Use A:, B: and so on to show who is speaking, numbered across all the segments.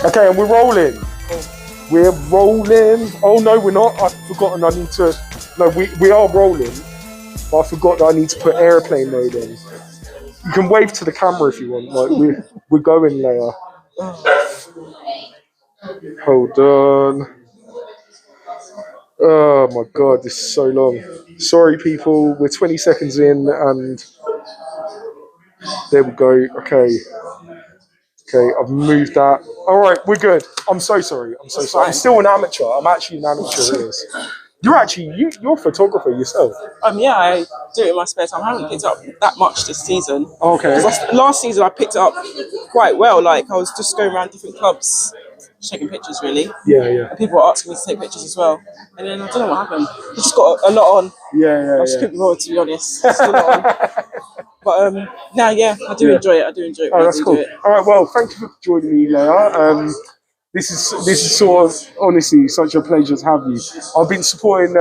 A: Okay, and we're rolling. We're rolling. Oh no, we're not. I've forgotten. I need to. No, we are rolling. But I forgot that I need to put airplane mode on. You can wave to the camera if you want. Like we're going, Leyah. Hold on. Oh my god, this is so long. Sorry, people. We're 20 seconds in, and there we go. Okay. Okay, I've moved that. All right, we're good. I'm so sorry. I'm so sorry. I'm still an amateur. I'm actually an amateur. You're a photographer yourself.
B: Yeah, I do it in my spare time. I haven't picked up that much this season.
A: Okay.
B: Last season I picked it up quite well. Like I was just going around different clubs, taking pictures really.
A: Yeah, yeah.
B: And people were asking me to take pictures as well. And then I don't know what happened. I just got a lot on.
A: Yeah.
B: I just couldn't be bothered, to be honest. Just a lot on. But now, yeah, I do enjoy it. I do enjoy it.
A: Oh, that's cool. All right, well, thank you for joining me, Leyah. This is sort of honestly such a pleasure to have you. I've been supporting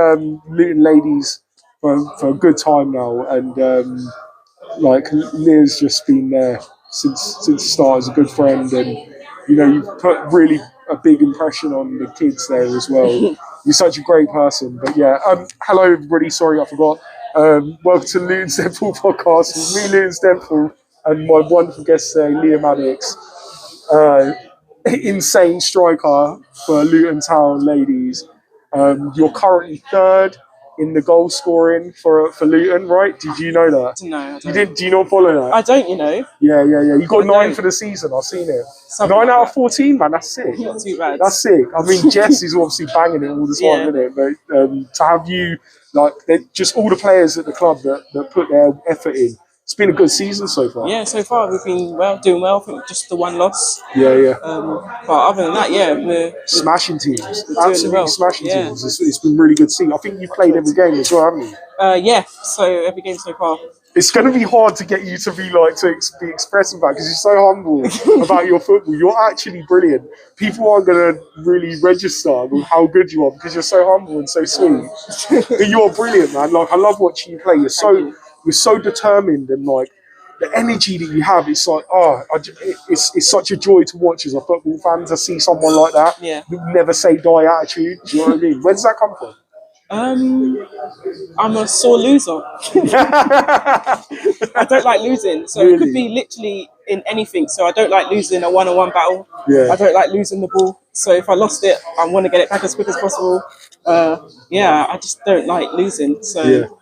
A: Luton Ladies for a good time now, and like Leyah's just been there since the start as a good friend, and you've put really a big impression on the kids there as well. You're such a great person. But yeah, hello everybody. Sorry, I forgot. Welcome to Luton Temple podcast with me, Luton Temple, and my wonderful guest today, Leyah Maddix, insane striker for Luton Town Ladies. You're currently third in the goal scoring for Luton, right? Did you know that?
B: No,
A: you did. Do you not follow that?
B: I don't.
A: Yeah. You got 9 for the season. I've seen it.
B: Something
A: 9
B: like
A: out of 14, man. That's sick.
B: Not too bad.
A: That's sick. I mean, Jess is obviously banging it all the time, isn't it? But to have you, like, just all the players at the club that put their effort in. It's been a good season so far.
B: Yeah, so far we've been doing well. I think just the one loss.
A: Yeah.
B: But other than that, yeah, we're
A: smashing teams.
B: We're
A: Absolutely
B: well.
A: smashing teams. It's been really good to see. I think you've played every game as well, haven't you?
B: Yeah. So every game so far.
A: It's going to be hard to get you to be be expressive about, because you're so humble about your football. You're actually brilliant. People aren't going to really register with how good you are because you're so humble and so sweet. But you're brilliant, man. Like, I love watching you play. You're so determined, and like the energy that you have. It's like it's such a joy to watch as a football fan to see someone like that.
B: Yeah.
A: Never say die attitude. Do you know what I mean? Where does that come from?
B: I'm a sore loser. I don't like losing, so It could be literally in anything. So I don't like losing a one-on-one battle.
A: Yeah.
B: I don't like losing the ball. So if I lost it, I want to get it back as quick as possible. I just don't like losing. So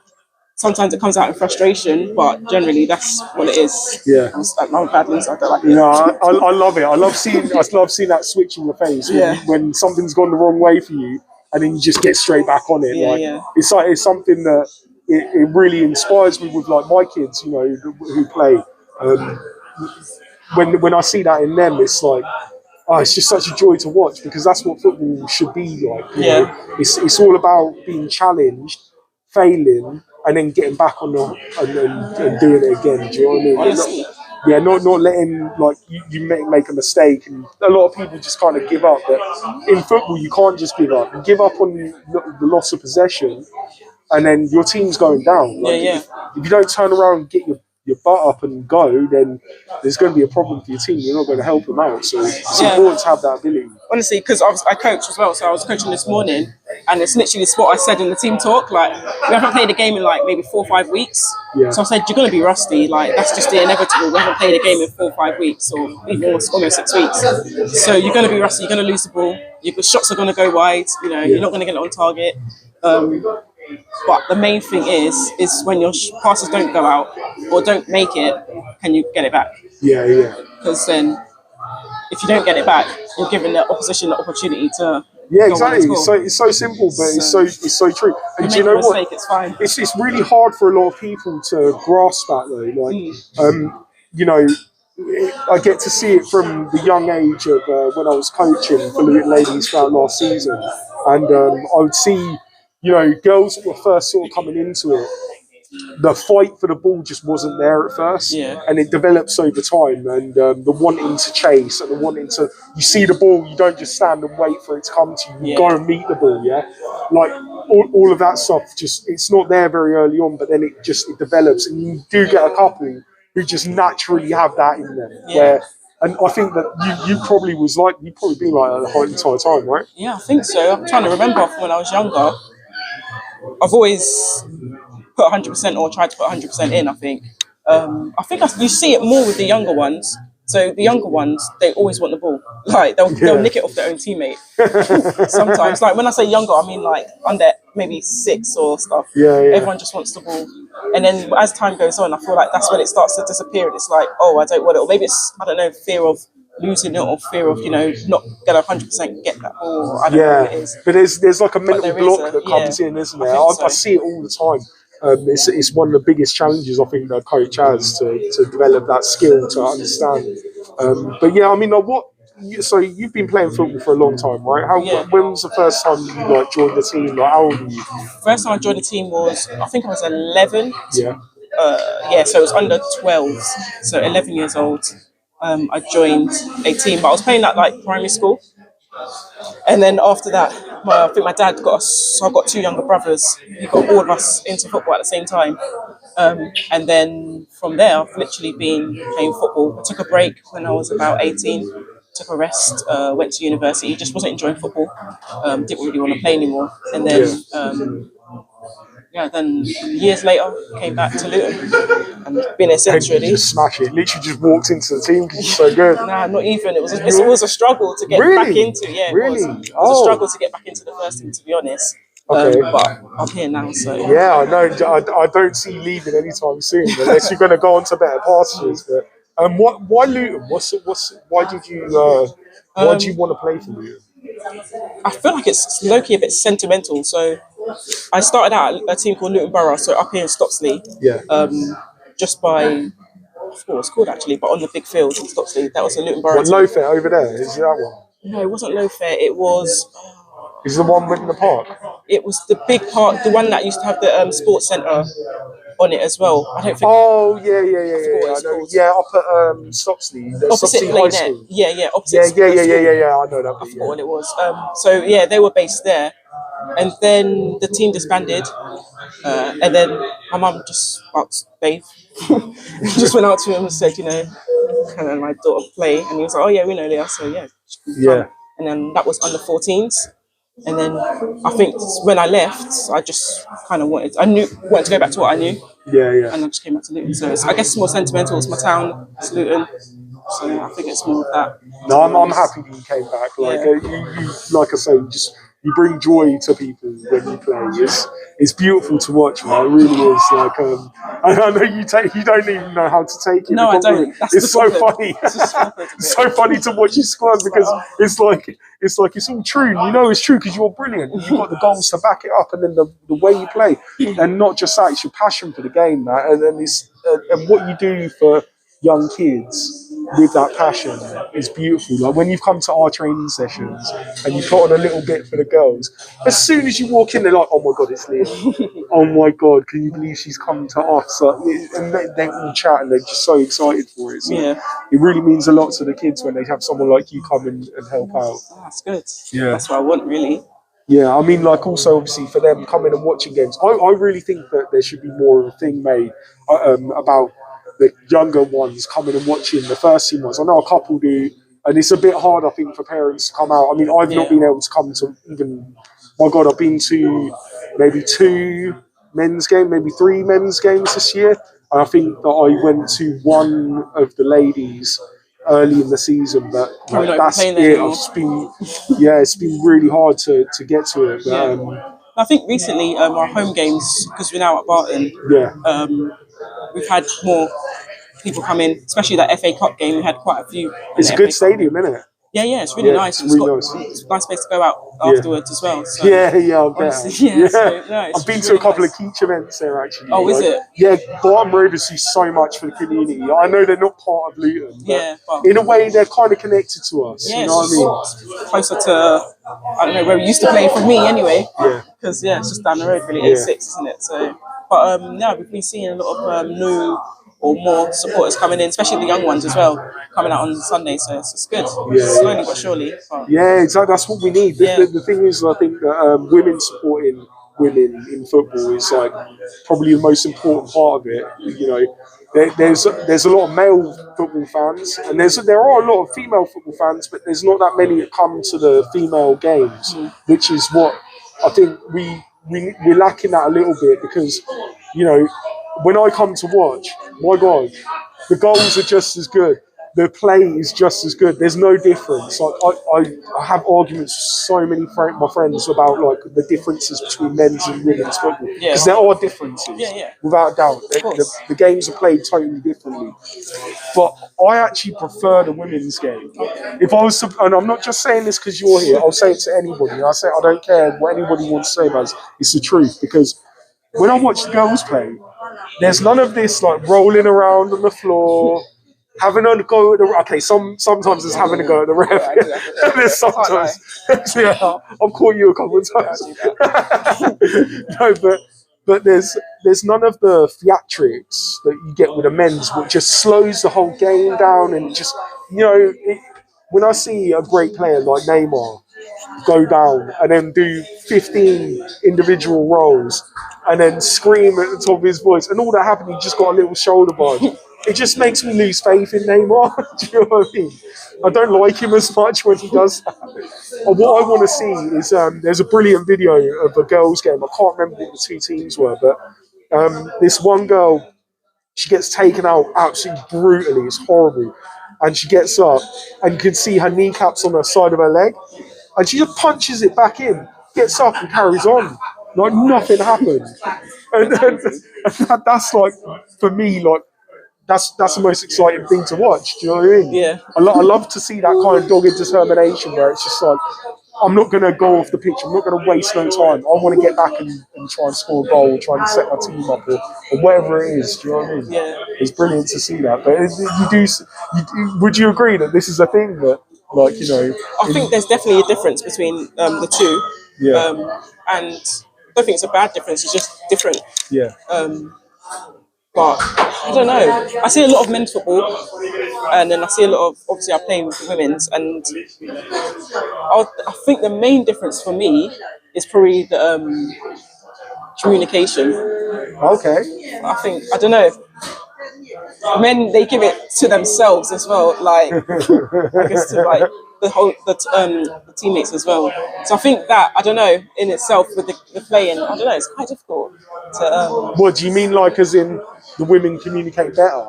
B: sometimes it comes out in frustration, but generally that's what it is.
A: Yeah.
B: I'm a bad loser. I don't like it.
A: No, I love it. I love seeing that switch in your face when something's gone the wrong way for you. And then you just get straight back on it. It's something that it really inspires me with like my kids, who play. When I see that in them, it's like, it's just such a joy to watch, because that's what football should be like. It's all about being challenged, failing, and then getting back on and doing it again. Do you know what I mean?
B: Honestly.
A: Not letting like you make a mistake, and a lot of people just kind of give up. But in football, you can't just give up. You give up on the loss of possession, and then your team's going down. Like, if you don't turn around and get your butt up and go, then there's going to be a problem for your team. You're not going to help them out. So it's important to have that ability.
B: Honestly, because I coach as well, so I was coaching this morning, and it's literally what I said in the team talk. Like, we haven't played a game in like maybe 4 or 5 weeks.
A: Yeah.
B: So I said, you're going to be rusty. Like, that's just the inevitable. We haven't played a game in 4 or 5 weeks, or even almost 6 weeks. So you're going to be rusty. You're going to lose the ball. Your shots are going to go wide. You're not going to get it on target. But the main thing is when your passes don't go out or don't make it, can you get it back?
A: Yeah.
B: Because then, if you don't get it back, you're giving the opposition the opportunity to.
A: Yeah, exactly. It's so simple, but it's so true. And do you know what?
B: It's fine.
A: It's really hard for a lot of people to grasp that though. Like, I get to see it from the young age of when I was coaching for Luton Ladies throughout last season, and I would see, girls that were first sort of coming into it. The fight for the ball just wasn't there at first, and it develops over time. And the wanting to chase and the wanting to, you see the ball, you don't just stand and wait for it to come to you. You go and meet the ball, like all of that stuff. Just it's not there very early on, but then it develops, and you do get a couple who just naturally have that in them.
B: Yeah.
A: Where, and I think that you probably been like that the entire time, right?
B: Yeah, I think so. I'm trying to remember from when I was younger. I've always put 100% or tried to put 100% in, I think. You see it more with the younger ones. So the younger ones, they always want the ball. Like they'll nick it off their own teammate. Sometimes, like when I say younger, I mean like under maybe 6 or stuff.
A: Yeah.
B: Everyone just wants the ball. And then as time goes on, I feel like that's when it starts to disappear. And it's like, oh, I don't want it. Or maybe it's, I don't know, fear of losing it or fear of, not going to 100% get that ball. Or I don't know what it is.
A: But there's like a mental block that comes in, isn't there? I see it all the time. It's one of the biggest challenges I think that a coach has to develop that skill to understand. But yeah, I mean, so you've been playing football for a long time, right? When was the first time you joined the team? Like, how old were you?
B: First time I joined the team was, I think I was 11.
A: Yeah.
B: So it was under 12s, so 11 years old. I joined a team, but I was playing at like primary school. And then after that, I think my dad got us, so I've got 2 younger brothers. He got all of us into football at the same time. And then from there, I've literally been playing football. I took a break when I was about 18, took a rest, went to university, just wasn't enjoying football, didn't really want to play anymore. And then, then years later, came back to Luton and been here since, really.
A: Just smash it. Literally just walked into the team because you're so good.
B: Nah, not even. It was a struggle to get back into. Yeah,
A: really?
B: It was a struggle to get back into the first team, to be honest.
A: Okay.
B: But I'm here now, so.
A: Yeah, I know. I don't see you leaving anytime soon unless you're going to go on to better pastures. But why Luton? Why do you want to play for Luton?
B: I feel like it's low-key a bit sentimental. So I started out at a team called Luton Borough, so up here in Stopsley.
A: Yeah.
B: Just by, I forgot what it's called actually, but on the big field in Stopsley. That was a Luton Borough.
A: What, Leyah over there? Is it that one?
B: No, it wasn't Leyah. It was.
A: Is the one within the park?
B: It was the big park, the one that used to have the sports centre on it as as I don't think.
A: Oh yeah. I know. Yeah, up at Stopsley.
B: Opposite
A: High School.
B: Yeah. Opposite.
A: Yeah. I know that.
B: I forgot what it was. So yeah, they were based there, and then the team disbanded, and then my mum just asked Dave, just went out to him and said, can my daughter play? And he was like, oh yeah, we know Leyah, so yeah.
A: Yeah.
B: And then that was under 14s. And then I think when I left, I just kind of wanted to go back to what I knew.
A: Yeah.
B: And I just came back to Luton. So I guess it's more sentimental. It's my town. It's Luton. So I think it's more of that.
A: No, I'm happy you came back. Like you like I say, you bring joy to people when you play. It's beautiful to watch, man. It really is. Like I know you don't even know how to take it.
B: No, I don't.
A: It's so funny. It's so funny to watch you squad because it's like it's all true. You know it's true because you're brilliant. You've got the goals to back it up, and then the way you play, and not just that, it's your passion for the game, man. And then and what you do for young kids with that passion is beautiful. Like when you've come to our training sessions and you put on a little bit for the girls, as soon as you walk in, they're like, "Oh my god, it's Leyah! Oh my god, can you believe she's come to us?" And they all chat and they're just so excited for it. So it really means a lot to the kids when they have someone like you come and help out.
B: Oh, that's good.
A: Yeah,
B: that's what I want, really.
A: Yeah, I mean, like also obviously for them coming and watching games, I really think that there should be more of a thing made about the younger ones coming and watching the first team ones. I know a couple do, and it's a bit hard, I think, for parents to come out. I mean, I've not been able to come to even, my God, I've been to maybe 2 men's games, maybe 3 men's games this year. And I think that I went to one of the ladies early in the season, but that's it. It's been really hard to get to it. But,
B: I think recently our home games, because we're now at Barton, we've had more people come in, especially that FA Cup game. We had quite a few.
A: It's a good stadium, isn't it?
B: Yeah, it's really nice. It's got a nice place to go out afterwards as well. So,
A: I'll bet.
B: I've
A: been to a couple of Keach events there actually.
B: Oh, is it?
A: Yeah, Barton Rovers do so much for the community. I know they're not part of Luton, but in a way they're kind of connected to us.
B: Yeah,
A: you know what I
B: mean? Closer to, I don't know, where we used to play for me anyway. Yeah. Because it's just down the road really, A6, isn't it? So, but we've been seeing a lot of new or more supporters coming in, especially the young ones as well, coming out on Sunday. So it's good. Slowly but surely.
A: Yeah, exactly. That's what we need. The thing is, I think that women supporting women in football is like probably the most important part of it. You know, there's a lot of male football fans, and there are a lot of female football fans, but there's not that many that come to the female games, which is what I think we're lacking that a little bit, because when I come to watch, my God, the goals are just as good. The play is just as good. There's no difference. Like I have arguments with so many my friends about like the differences between men's and women's football, because there are differences, without a doubt. The games are played totally differently, but I actually prefer the women's game. If I was to, and I'm not just saying this because you're here, I'll say it to anybody. I say I don't care what anybody wants to say about it. It's the truth, because when I watch the girls play, there's none of this like rolling around on the floor, having a go at the. Okay, sometimes it's having a go at the ref. There's sometimes, yeah, I've caught you a couple of times. No, but there's none of the theatrics that you get with the men's, which just slows the whole game down, and just when I see a great player like Neymar go down and then do 15 individual rolls and then scream at the top of his voice, and all that happened, he just got a little shoulder barge. It just makes me lose faith in Neymar. Do you know what I mean? I don't like him as much when he does that. And what I want to see is there's a brilliant video of a girls' game. I can't remember what the two teams were, but this one girl, she gets taken out absolutely brutally. It's horrible. And she gets up, and you can see her kneecaps on the side of her leg. And she just punches it back in, gets up and carries on. Like nothing happened. And that's like, for me, like, that's the most exciting thing to watch. Do you know what I mean?
B: Yeah.
A: I love to see that kind of dogged determination where it's just like, I'm not going to go off the pitch. I'm not going to waste no time. I want to get back and try and score a goal, try and set my team up, or whatever it is. Do you know what I mean?
B: Yeah.
A: It's brilliant to see that. But would you agree that this is a thing that, like,
B: I think there's definitely a difference between the two.
A: Yeah.
B: And I don't think it's a bad difference. It's just different.
A: Yeah.
B: But I don't know. I see a lot of men's football, and then I see a lot of, obviously I play with the women's, and I think the main difference for me is probably the communication.
A: Okay.
B: I don't know. Men, they give it to themselves as well, like I guess to like the teammates as well. So I think that, I don't know, in itself with the playing, I don't know, it's quite difficult to.
A: What do you mean, like, as in the women communicate better?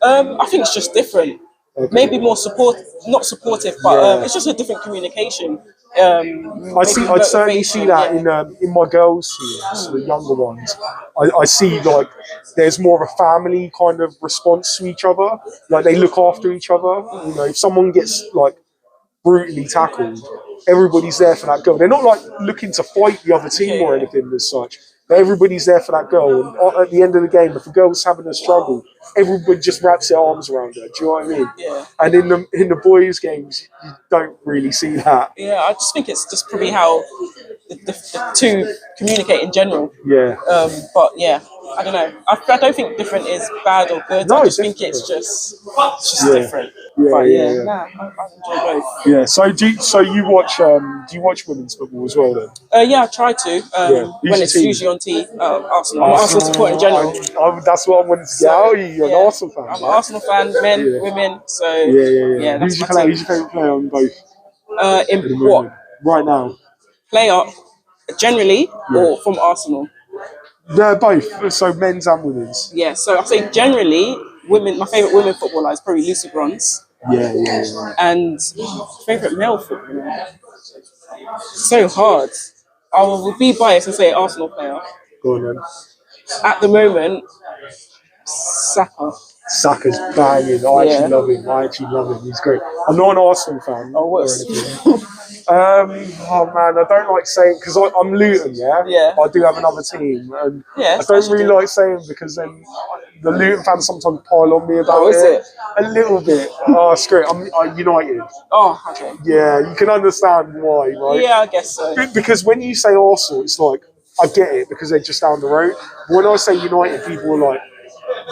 B: I think it's just different.
A: Okay.
B: Maybe more not supportive, but it's just a different communication.
A: I certainly see that in my girls' teams, the younger ones. I see like there's more of a family kind of response to each other. Like they look after each other. If someone gets like brutally tackled, everybody's there for that girl. They're not like looking to fight the other team or anything as such. But everybody's there for that girl. And at the end of the game, if a girl's having a struggle, everybody just wraps their arms around her. Do you know what I mean?
B: Yeah.
A: And in the boys' games, you don't really see that.
B: Yeah, I just think it's just probably how the two communicate in general.
A: Yeah.
B: But yeah, I don't know. I don't think different is bad or good.
A: No,
B: I just think it's just different.
A: Yeah,
B: but
A: yeah.
B: I enjoy both.
A: Yeah. So you watch? Do you watch women's football as well then?
B: Yeah, I try to. When it's usually on Arsenal. I'm an Arsenal supporter in general.
A: That's what I wanted to get out of you. You're an Arsenal fan.
B: I'm an Arsenal fan, men, women. So yeah.
A: Who's your favourite player on both?
B: In what?
A: Right now.
B: Player, generally, or from Arsenal?
A: They're both. So men's and women's.
B: Yeah. So I say generally, women. My favourite women footballer is probably Lucy Bronze.
A: Yeah.
B: And favourite male footballer. So hard. I will be biased and say Arsenal player.
A: Go on then.
B: At the moment, Saka.
A: Saka's banging. I actually love him. He's great. I'm not an Arsenal fan.
B: Oh, what?
A: Oh man, I don't like saying, because I'm Luton,
B: Yeah.
A: I do have another team, and
B: Yeah,
A: I don't really like saying, because then the Luton fans sometimes pile on me about
B: it.
A: A little bit. Oh, screw it. I'm United.
B: Oh, okay.
A: Yeah, you can understand why, right?
B: Yeah, I guess so.
A: Because when you say Arsenal, it's like, I get it because they're just down the road. But when I say United, people are like,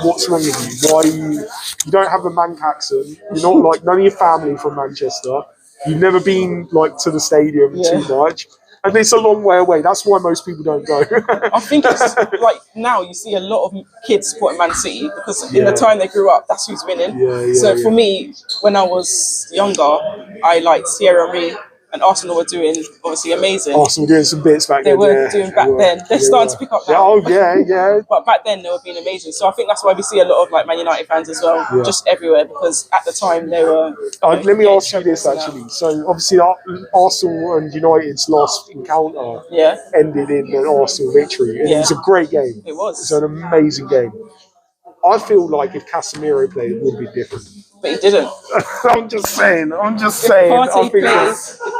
A: what's wrong with you? Why are you don't have a Manc accent. You're not like, none of your family from Manchester. You've never been like to the stadium too much. And it's a long way away. That's why most people don't go.
B: I think it's like now you see a lot of kids supporting Man City because in the time they grew up, that's who's winning. So for me, when I was younger, I liked Thierry Henry and Arsenal were doing obviously amazing.
A: Arsenal doing some bits back then.
B: They were doing back then. They're starting to pick up now.
A: Yeah.
B: But back then they were being amazing. So I think that's why we see a lot of like Man United fans as well, just everywhere because at the time they were.
A: Let me ask you this actually. So obviously Arsenal and United's last encounter ended in an Arsenal victory. And it was a great game.
B: It was.
A: It was an amazing game. I feel like if Casemiro played, it would be different.
B: But he didn't.
A: I'm just saying.
B: If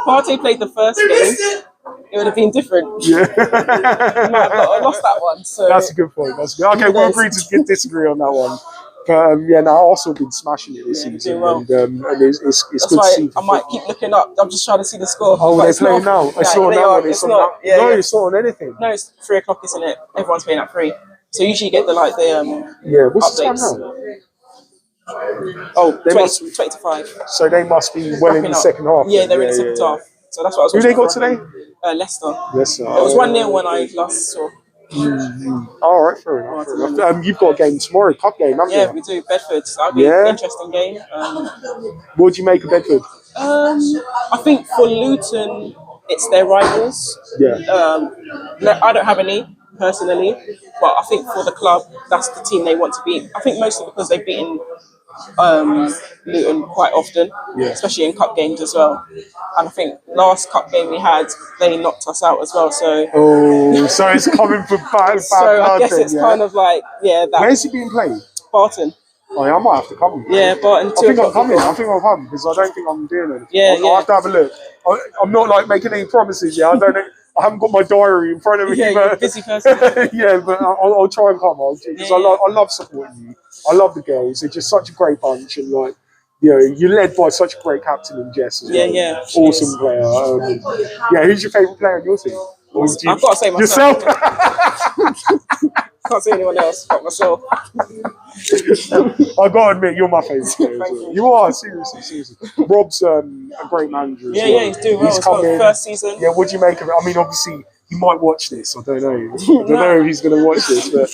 B: Partey played the first game, it would have been different.
A: Yeah.
B: He might have lost that one. So
A: that's a good point. Okay, we'll agree to disagree on that one. But now Arsenal have been smashing it this season,
B: well.
A: and it's good to see.
B: I might keep looking up. I'm just trying to see the score.
A: Oh, they're playing now. I saw that one. It's not. No, it's not on anything.
B: No, it's 3 o'clock, isn't it? Everyone's playing at 3. So usually you get the
A: what's
B: updates.
A: the time now?
B: Oh, 20 to 5.
A: So they must be well in the second half.
B: Yeah, they're in the second half. So that's what I was.
A: Who they got today?
B: Leicester.
A: Leicester.
B: It was 1-0 when I last saw.
A: All right, fair enough. You've got a game tomorrow, cup game, haven't you?
B: Yeah, we do. Bedford. So that'll be an interesting game.
A: What do you make of Bedford?
B: I think for Luton, it's their rivals.
A: Yeah.
B: I don't have any personally, but I think for the club, that's the team they want to beat. I think mostly because they've beaten Luton quite often, especially in cup games as well. And I think last cup game we had, they knocked us out as well. So
A: so it's coming for bad.
B: So I guess it's kind of like that.
A: Where's he being played?
B: Barton.
A: Oh, yeah, I might have to come.
B: Yeah, Barton.
A: I think I'm coming. I think I'll come because I don't think I'm doing anything.
B: Yeah,
A: I'll have to have a look. I'm not like making any promises. Yeah, I don't know. I haven't got my diary in front of me.
B: Yeah,
A: but,
B: you're a busy person.
A: Yeah, but I'll try and come. Because I love supporting you. I love the girls. They're just such a great bunch, and like, you're led by such a great captain in Jess as well.
B: Yeah.
A: Awesome player. Who's your favourite player on your team?
B: I've got to say myself.
A: Yourself?
B: Can't see anyone else but myself.
A: I gotta admit, you're my favourite player. You are, seriously. Rob's a great manager.
B: Yeah, he's doing well. He's come in. First season.
A: Yeah, what do you make of it? I mean, obviously, he might watch this. I don't know. I don't know if he's going to watch this, but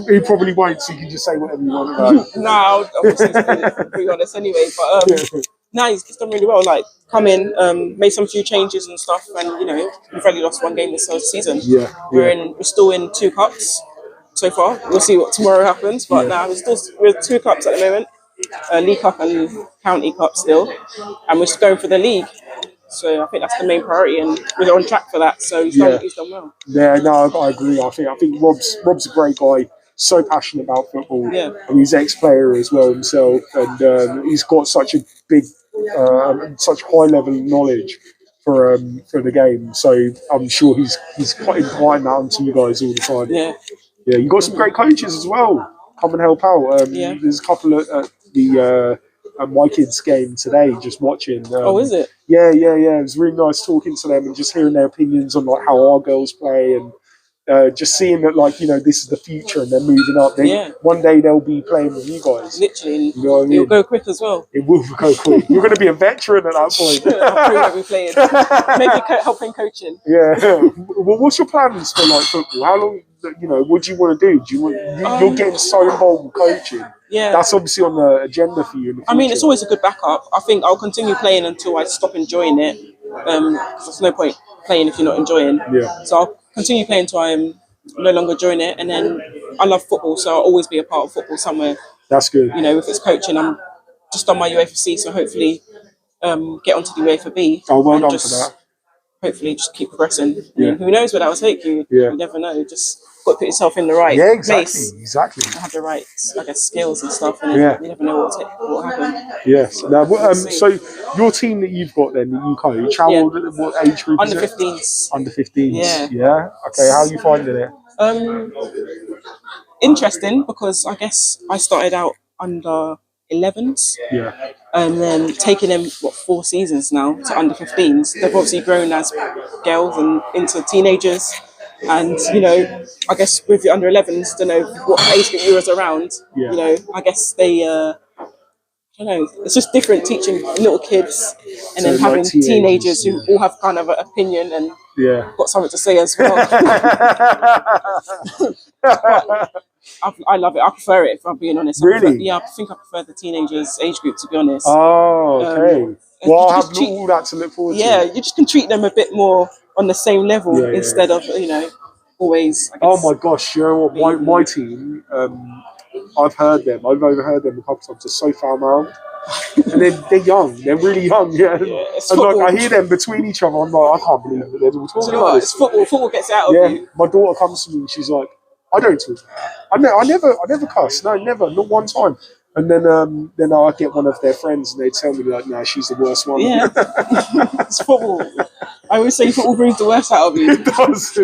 A: he probably won't. So you can just say whatever you want about it.
B: No, obviously, to be honest, anyway. But he's done really well. Like, come in, made some few changes and stuff, and we've only lost 1 game this season.
A: Yeah,
B: we're still in 2 cups so far. We'll see what tomorrow happens, but now we're 2 cups at the moment, League Cup and County Cup still, and we're just going for the league. So I think that's the main priority, and we're on track for that. So he's done well.
A: Yeah, no, I agree. I think Rob's a great guy. So passionate about football.
B: Yeah,
A: and he's an ex-player as well himself, and he's got such a big, such high level of knowledge for the game. So I'm sure he's quite implying that onto you guys all the time. Yeah. You got some great coaches as well. Come and help out. There's a couple at the my kids' game today. Just watching.
B: Is it?
A: Yeah. It was really nice talking to them and just hearing their opinions on like how our girls play and. Just seeing that, this is the future, and they're moving up. One day they'll be playing with you guys.
B: Literally,
A: you know what I mean?
B: It'll go quick as well.
A: It will go quick. You're going to be a veteran at that point.
B: I'll probably be playing, maybe helping coaching.
A: Yeah. Well, what's your plans for football? How long? What do you want to do? You're getting so involved with coaching.
B: Yeah,
A: that's obviously on the agenda for you. In the future.
B: I mean, it's always a good backup. I think I'll continue playing until I stop enjoying it. Because there's no point playing if you're not enjoying.
A: Yeah.
B: So I'll continue playing until I'm no longer enjoying it, and then I love football, so I'll always be a part of football somewhere.
A: That's good.
B: If it's coaching, I'm just on my UEFA C, so hopefully get onto the UEFA B.
A: Oh, well done for that.
B: Hopefully just keep progressing. Yeah. Who knows where that will take you?
A: Yeah.
B: You never know. Just got to put yourself in the right place.
A: Exactly.
B: Have the right, skills and stuff, and you never know what will happen.
A: Yes. Now, so your team that you've got then, that you coach, how old? What age group
B: Under
A: is it?
B: 15s.
A: Under 15s.
B: Yeah.
A: Yeah. Okay. How are you finding it?
B: Interesting, because I guess I started out under 11s.
A: Yeah.
B: And then taking them 4 seasons now to under 15s. They've obviously grown as girls and into teenagers. And I guess with the under 11s, don't know what age group you was around.
A: Yeah.
B: I guess they I don't know. It's just different teaching little kids and then having teenagers who all have kind of an opinion and
A: Yeah.
B: got something to say as well. I love it. I prefer it, if I'm being honest.
A: Really?
B: I think I prefer the teenagers age group, to be honest.
A: Oh, okay. Well, I'll have all that to look forward to.
B: Yeah, you just can treat them a bit more on the same level instead of, always. I guess,
A: oh my gosh, you know what? My team, I've overheard them a couple of times. They're so foul mouthed. And they're young. They're really young. Yeah. And like, I hear them between each other. I'm like, I can't believe that they're all talking about this.
B: It's football. Football gets out of you.
A: My daughter comes to me and she's like, I don't talk. I never cuss. No, never, not one time. And then I get one of their friends and they tell me like, nah, she's the worst one.
B: Yeah. It's football. I always say football brings the worst out of you.
A: It does.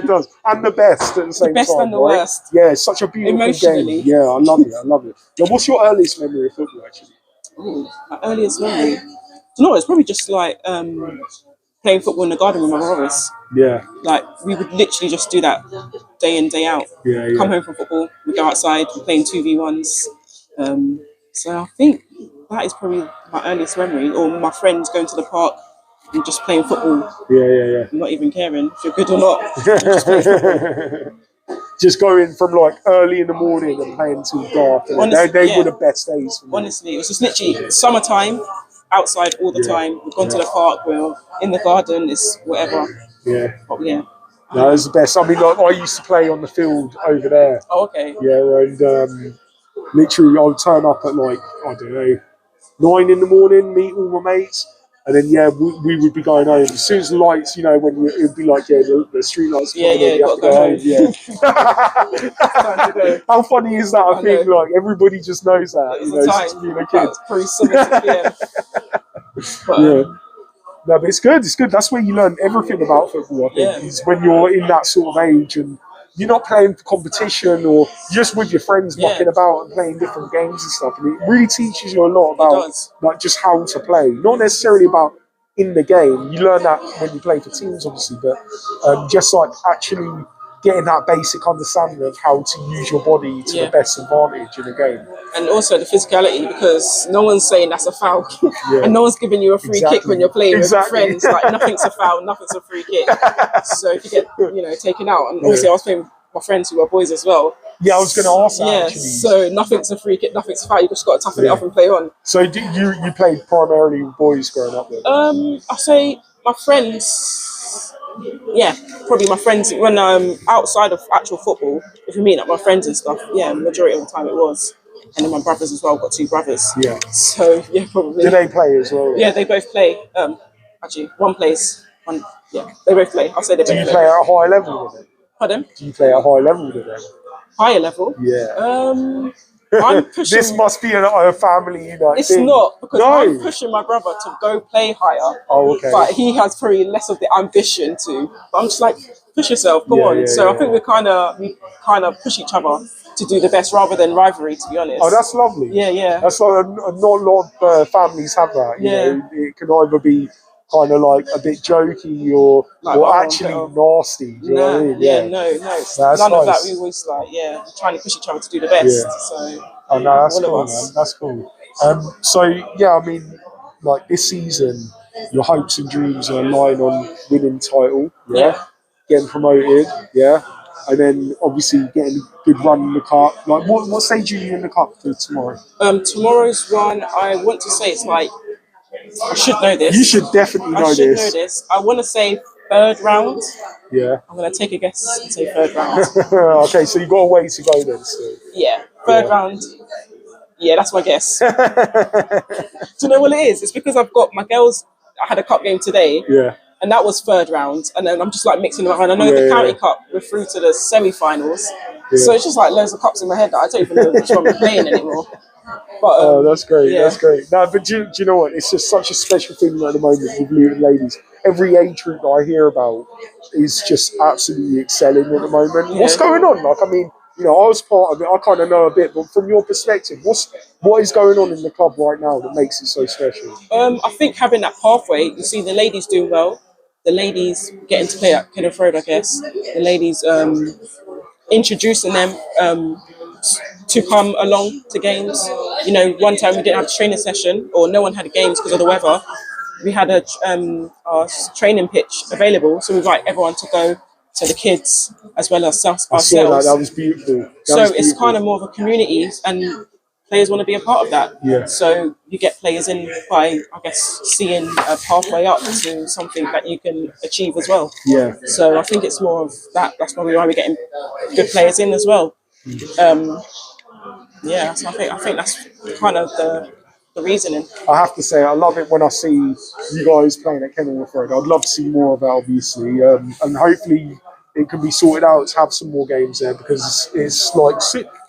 A: And the best at the same time.
B: The best and the worst.
A: Yeah, it's such a beautiful game. Yeah, I love it. Now, what's your earliest memory of football, actually?
B: Ooh, my earliest memory? No, it's probably just like playing football in the garden with my brothers.
A: Yeah.
B: Like, we would literally just do that day in, day out.
A: Yeah.
B: Come home from football, we'd go outside, we're playing 2v1s. So I think that is probably my earliest memory. Or my friends going to the park and just playing football.
A: Yeah.
B: Not even caring if you're good or not. Just playing football.
A: Just going from like early in the morning and playing till dark. Honestly, they were the best days for me.
B: Honestly, it was just literally summertime, outside all the time. We've gone to the park, we're in the garden, it's whatever.
A: Yeah.
B: But yeah.
A: No, it was the best. I mean, like, I used to play on the field over there.
B: Oh, okay.
A: Yeah, and literally I would turn up at like, I don't know, 9 in the morning, meet all my mates. And then, we would be going home. As soon as the lights, when it would be like, the street lights.
B: You have to go home.
A: Yeah. How funny is that? I think, like, everybody just knows that. Since being a kid.
B: Probably 7 p.m. But,
A: no, but it's good. It's good. That's where you learn everything about football, I think. Is when you're in that sort of age and you're not playing for competition or just with your friends mucking about and playing different games and stuff. And it really teaches you a lot about like just how to play. Not necessarily about in the game. You learn that when you play for teams, obviously, but just like actually getting that basic understanding of how to use your body to the best advantage in a game.
B: And also the physicality, because no one's saying that's a foul. And no one's giving you a free kick when you're playing with friends. Like, nothing's a foul, nothing's a free kick. So if you get, taken out, and obviously I was playing with my friends who were boys as well.
A: Yeah, I was going to ask that, actually.
B: So nothing's a free kick, nothing's a foul. You just got to toughen it up and play on.
A: So you played primarily with boys growing up then?
B: I say my friends. Yeah, probably my friends. When I'm outside of actual football, if you meet up my friends and stuff, majority of the time it was. And then my brothers as well. I've got 2 brothers. Yeah. So probably.
A: Do they play as well?
B: Yeah, they both play. Actually, one plays. They both play. I'll say they both play.
A: Do you play at a high level with them?
B: Pardon?
A: Do you play at a high level with them?
B: Higher level?
A: Yeah.
B: I'm pushing.
A: This must be a family
B: It's thing. Not, because I'm pushing my brother to go play higher.
A: Oh, okay.
B: But he has probably less of the ambition to. But I'm just like, push yourself, come on. So I think we kind of push each other to do the best rather than rivalry, to be honest.
A: Oh, that's lovely.
B: Yeah.
A: That's like not a lot of families have that. You know, it can either be kind of like a bit jokey or actually nasty. Do you know what I mean?
B: No. None of that. We always trying to push each other to do the best. So
A: that's cool, man. That's cool. I mean, like this season, your hopes and dreams are lying on winning title. Getting promoted. And then obviously getting a good run in the cup. Like what stage are you in the cup for tomorrow?
B: Tomorrow's one, I want to say it's like, I should know this.
A: You should definitely know this.
B: I want to say 3rd round.
A: Yeah.
B: I'm going to take a guess and say 3rd round.
A: Okay, so you've got a way to go then still.
B: Yeah, 3rd round. Yeah, that's my guess. Do you know what it is? It's because I've got my girls. I had a cup game today.
A: Yeah.
B: And that was 3rd round. And then I'm just like mixing them up. And I know the county cup, we're through to the semi-finals. Yeah. So it's just like loads of cups in my head that I don't even know which one we're playing anymore. But,
A: that's great. Yeah. That's great. No, but do you know what? It's just such a special thing at the moment with Luton Ladies. Every age group that I hear about is just absolutely excelling at the moment. Yeah. What's going on? Like, I mean, I was part of it. I kind of know a bit, but from your perspective, what is going on in the club right now that makes it so special? I
B: think having that pathway, you see the ladies doing well. The ladies getting to play at Kenilworth Road, I guess. The ladies introducing them to come along to games. One time we didn't have a training session, or no one had games because of the weather. we had our training pitch available, so we invite everyone to go. So the kids as well as us,
A: I saw that.
B: ourselves.
A: That was beautiful.
B: It's kind of more of a community, and players want to be a part of that.
A: Yeah.
B: So you get players in by, I guess, seeing a pathway up to something that you can achieve as well.
A: Yeah.
B: So I think it's more of that. That's probably why we're getting good players in as well. Yeah. So I think that's kind of the reasoning.
A: I have to say, I love it when I see you guys playing at Kenilworth Road. I'd love to see more of that, obviously, and hopefully it can be sorted out to have some more games there, because it's like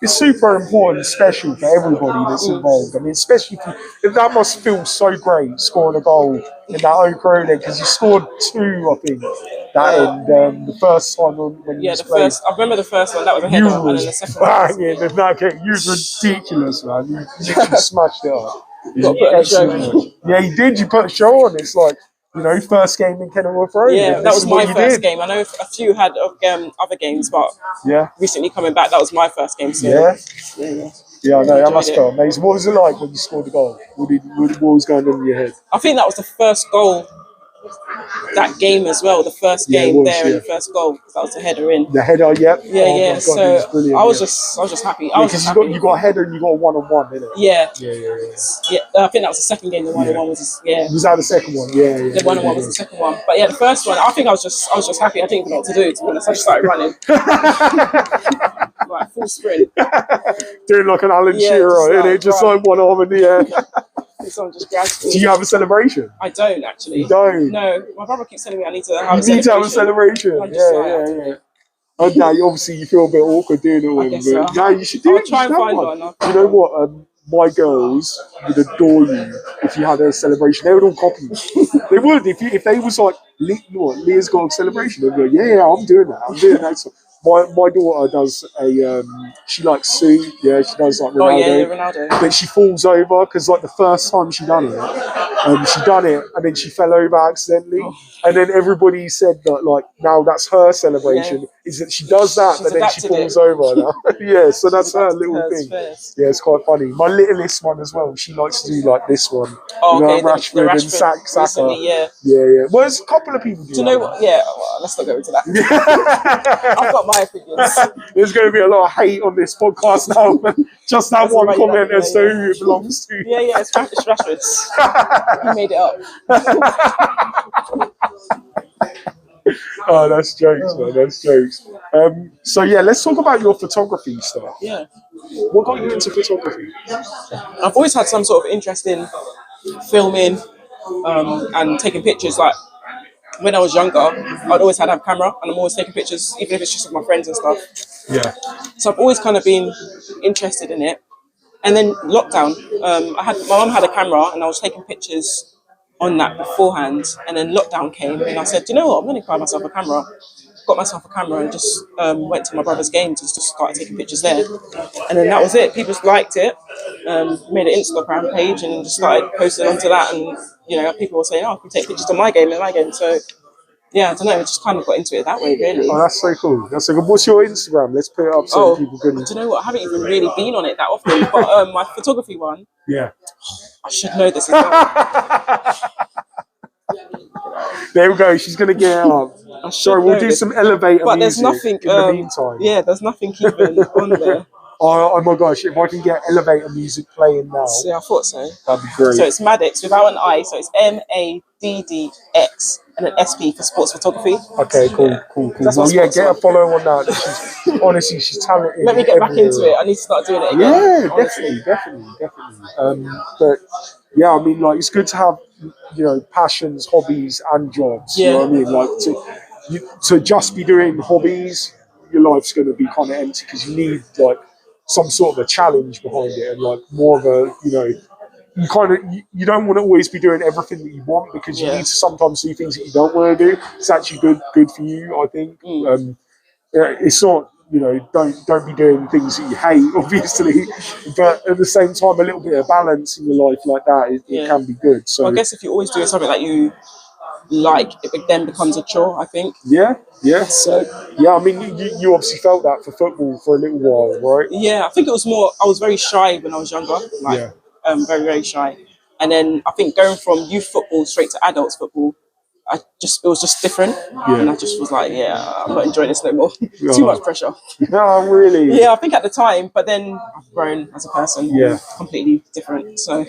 A: it's super important, special for everybody that's involved. I mean, especially if that must feel so great scoring a goal in that Oak Road, because you scored 2, I think, that end the first time when you played.
B: I remember the first one, that was a header, and then the second
A: banging, and that game, you was ridiculous, man. You literally smashed it up. Yeah, you did. You put a show on. It's like, you know, first game in Kenilworth Road.
B: Yeah, that was my first game. I know a few had other games, but recently coming back, that was my first game. So
A: yeah, I know, that must feel amazing. What was it like when you scored the goal? What was going on in your head?
B: I think that was the first goal that game as well. The first game and the first goal, because that was the header in.
A: The header, yep.
B: Yeah. God, so I was just happy. Because
A: you got a header and you got a 1-on-1, didn't it?
B: Yeah. I think that was the second game. The 1-on-1 was
A: Was that the second one? Yeah.
B: The 1-on-1 was the second one. But yeah, the first one, I think I was just happy. I didn't even know what to do. To be honest, I just started running. Like full sprint.
A: Doing like an Alan Shearer, innit? Just like one arm in the air.
B: Someone just grabs me.
A: Do you have a celebration?
B: I don't actually.
A: You don't?
B: No, my brother keeps telling me I need to have a celebration.
A: You need to have a celebration. Yeah. Oh, now obviously you feel a bit awkward doing it with him, but yeah, you should do it.
B: I'll try and find one.
A: You know what? My girls would adore you if you had a celebration. They would all copy you. They would if they was like, Leah's got a celebration. They'd be like, yeah, I'm doing that. So my daughter does she likes Sue. Yeah, she does like Ronaldo.
B: Ronaldo.
A: But she falls over because like the first time she done it, and then she fell over accidentally. And then everybody said that like now that's her celebration is that she does that, but then she falls over now. Yeah, so that's her little thing. First. Yeah, it's quite funny. My littlest one as well. She likes to do like this one.
B: Oh,
A: you know, Rashford and Saka.
B: Recently, yeah.
A: Well, there's a couple of people do.
B: Do you know what? Yeah, well, let's not go into that. I've got my opinions.
A: There's going to be a lot of hate on this podcast now. Just that one comment as to who it belongs to.
B: Yeah, it's Rashford's. He made it up.
A: Oh, that's jokes, man. That's jokes. So yeah, let's talk about your photography stuff.
B: Yeah.
A: What got you into photography?
B: I've always had some sort of interest in filming and taking pictures. Like when I was younger, I'd always had to have a camera, and I'm always taking pictures, even if it's just of my friends and stuff.
A: Yeah.
B: So I've always kind of been interested in it. And then lockdown, my mum had a camera, and I was taking pictures on that beforehand. And then lockdown came, and I said, you know what, I'm going to buy myself a camera. Got myself a camera and just went to my brother's game to just start taking pictures there. And then that was it. People liked it. Made an Instagram page and just started posting onto that. And, you know, people were saying, oh, I can take pictures of my game and my game. So, yeah, I don't know. I just kind of got into it that way, really.
A: Oh, that's so cool. That's so good. What's your Instagram? Let's put it up so people can...
B: Do you know what? I haven't even really been on it that often. But my photography one...
A: Yeah.
B: I should know this as well.
A: There we go. She's going to get it up. Sorry, we'll do some elevator
B: but
A: music
B: there's nothing,
A: in the meantime.
B: Yeah, there's nothing even on there.
A: Oh my gosh, if I can get elevator music playing now.
B: Yeah, I thought so.
A: That'd be great.
B: So it's Maddix without an I, so it's MADDX and an SP for sports photography.
A: Okay, cool. Well, yeah, get a follow on that. Honestly, she's talented.
B: Let me get back into it. I need to start doing it again.
A: Yeah, definitely. But yeah, I mean, like, it's good to have, you know, passions, hobbies, and jobs.
B: Yeah.
A: You know what I mean? Like, to just be doing hobbies, your life's going to be kind of empty because you need, like, some sort of a challenge behind it, and like more of a, you know, you don't want to always be doing everything that you want, because you need to sometimes do things that you don't want to do. It's actually good for you, I think. It's not, you know, don't be doing things that you hate, obviously, but at the same time, a little bit of balance in your life like that, it can be good. So
B: well, I guess if you're always doing something that you like, it then becomes a chore, I think.
A: Yeah.
B: So
A: yeah, I mean, you obviously felt that for football for a little while, right?
B: Yeah, I think it was more. I was very shy when I was younger, very, very shy. And then I think going from youth football straight to adults football, it was just different. And I just was like, I'm not enjoying this no more. Too much pressure.
A: No, really.
B: Yeah, I think at the time, but then I've grown as a person.
A: Yeah.
B: Completely different. So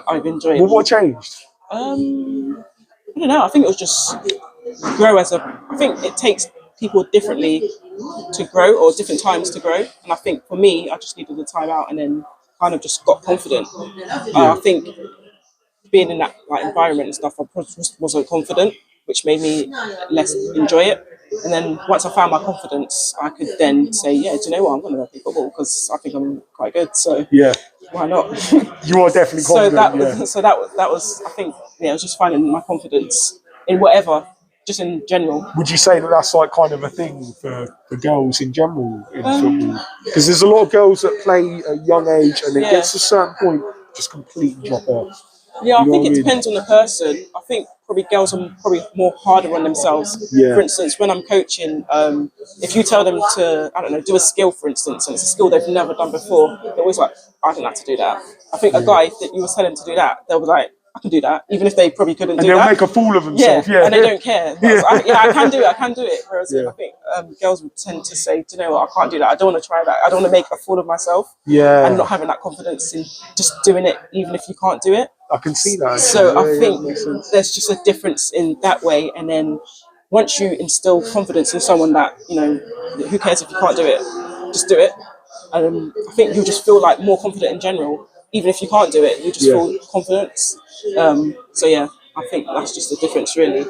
B: I've enjoyed it.
A: Well, what changed?
B: I don't know. I think it was just grow I think it takes people differently to grow, or different times to grow. And I think for me, I just needed the time out, and then kind of just got confident. I think being in that environment and stuff, I just wasn't confident, which made me less enjoy it. And then once I found my confidence, I could then say, do you know what, I'm going to go play football because I think I'm quite good. So why not?
A: You are definitely confident.
B: So that was I think I was just finding my confidence in whatever, just in general.
A: Would you say that that's like kind of a thing for girls in general in football? Because there's a lot of girls that play at a young age and it gets to a certain point, just completely drop off.
B: Yeah, I think it depends on the person. I think probably girls are probably more harder on themselves. For instance, when I'm coaching, if you tell them to, I don't know, do a skill, for instance, and it's a skill they've never done before, they're always like, I don't like to do that. I think a guy that you were telling to do that, they'll be like, I can do that, even if they probably couldn't do that.
A: And they'll make a fool of themselves.
B: And they don't care. I can do it. Whereas I think girls would tend to say, do you know what, I can't do that. I don't want to try that. I don't want to make a fool of myself. And not having that confidence in just doing it, even if you can't do it.
A: I can see that.
B: So I think there's just a difference in that way. And then once you instill confidence in someone that, who cares if you can't do it, just do it. I think you'll just feel like more confident in general. Even if you can't do it, you just feel confidence. I think that's just the difference, really.